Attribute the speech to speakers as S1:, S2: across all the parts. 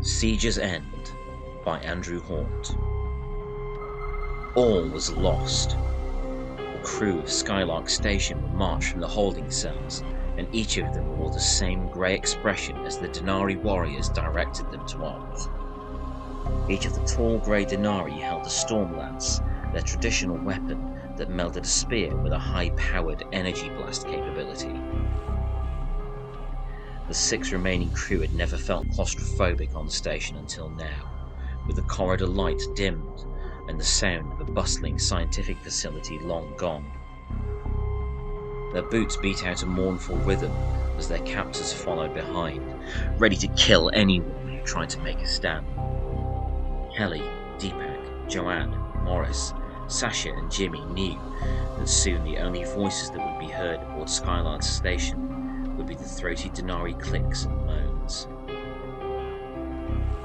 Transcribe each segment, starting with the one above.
S1: Siege's End by Andrew Hawnt. All was lost. The crew of Skylark Station were marched from the holding cells, and each of them wore the same grey expression as the Denari warriors directed them to arms. Each of the tall grey Denari held a storm lance, their traditional weapon that melded a spear with a high-powered energy blast capability. The 6 remaining crew had never felt claustrophobic on the station until now, with the corridor lights dimmed and the sound of a bustling scientific facility long gone. Their boots beat out a mournful rhythm as their captors followed behind, ready to kill anyone who tried to make a stand. Kelly, Deepak, Joanne, Morris, Sasha and Jimmy knew that soon the only voices that would be heard aboard Skylark's station would be the throaty Denari clicks and moans.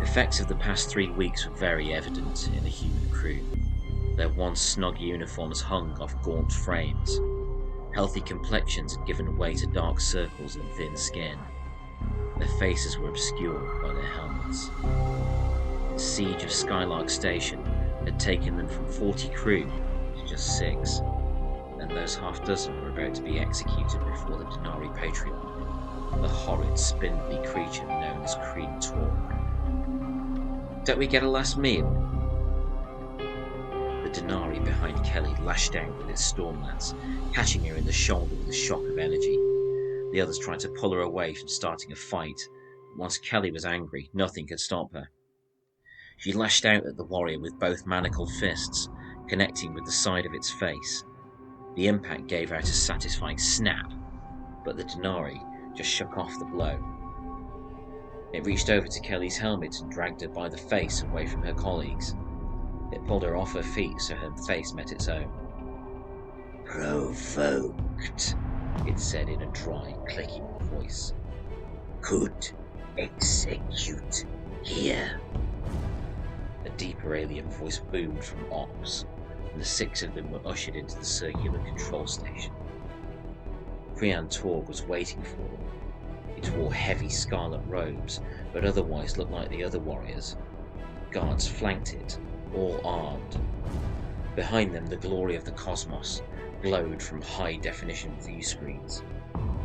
S1: Effects of the past 3 weeks were very evident in the human crew. Their once snug uniforms hung off gaunt frames. Healthy complexions had given way to dark circles and thin skin. Their faces were obscured by their helmets. The siege of Skylark Station had taken them from 40 crew to just 6, and those half dozen were about to be executed before the Denari Patriarch, the horrid, spindly creature known as Cream Talk. "Don't we get a last meal?" The Denari behind Kelly lashed out with its storm lance, catching her in the shoulder with a shock of energy. The others tried to pull her away from starting a fight, but once Kelly was angry, nothing could stop her. She lashed out at the warrior with both manacled fists, connecting with the side of its face. The impact gave out a satisfying snap, but the Denari just shook off the blow. It reached over to Kelly's helmet and dragged her by the face away from her colleagues. It pulled her off her feet so her face met its own. "Provoked," it said in a dry, clicking voice. "Could execute here." A deeper alien voice boomed from Ops, and the 6 of them were ushered into the circular control station. Crean Torg was waiting for them. It wore heavy scarlet robes, but otherwise looked like the other warriors. Guards flanked it, all armed. Behind them, the glory of the cosmos glowed from high-definition view screens,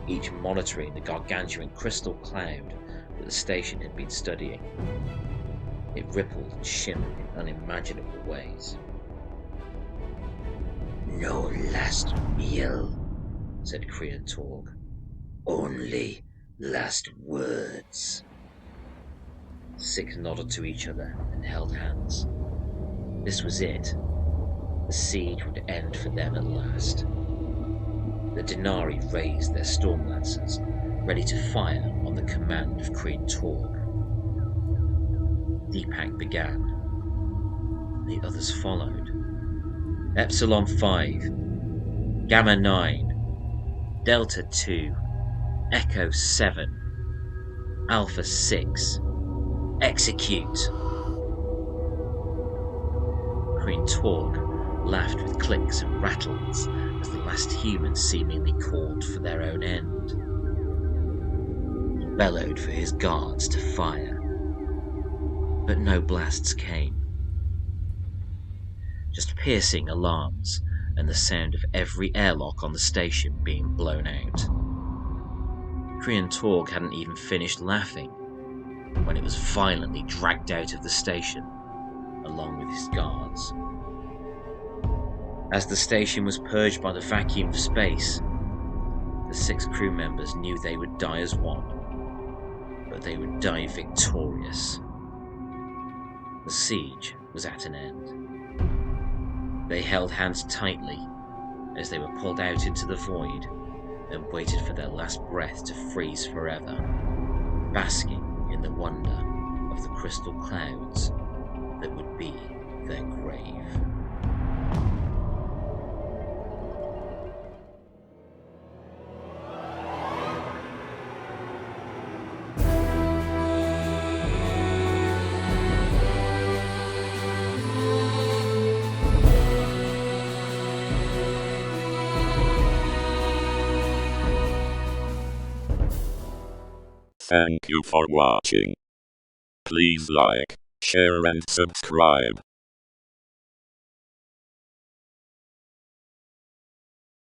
S1: each monitoring the gargantuan crystal cloud that the station had been studying. It rippled and shimmered in unimaginable ways. "No last meal," said Crean Torg. "Only last words." 6 nodded to each other and held hands. This was it. The siege would end for them at last. The Denari raised their storm lancers, ready to fire on the command of Crean Torg. Deepak began. The others followed. Epsilon 5, Gamma 9, Delta 2, Echo 7, Alpha 6, execute! Crean Torg laughed with clicks and rattles as the last human seemingly called for their own end. He bellowed for his guards to fire, but no blasts came. Just piercing alarms and the sound of every airlock on the station being blown out. Crean Torg hadn't even finished laughing when it was violently dragged out of the station, along with his guards. As the station was purged by the vacuum of space, the 6 crew members knew they would die as one, but they would die victorious. The siege was at an end. They held hands tightly as they were pulled out into the void and waited for their last breath to freeze forever, basking in the wonder of the crystal clouds that would be their grave.
S2: Thank you for watching. Please like, share and subscribe.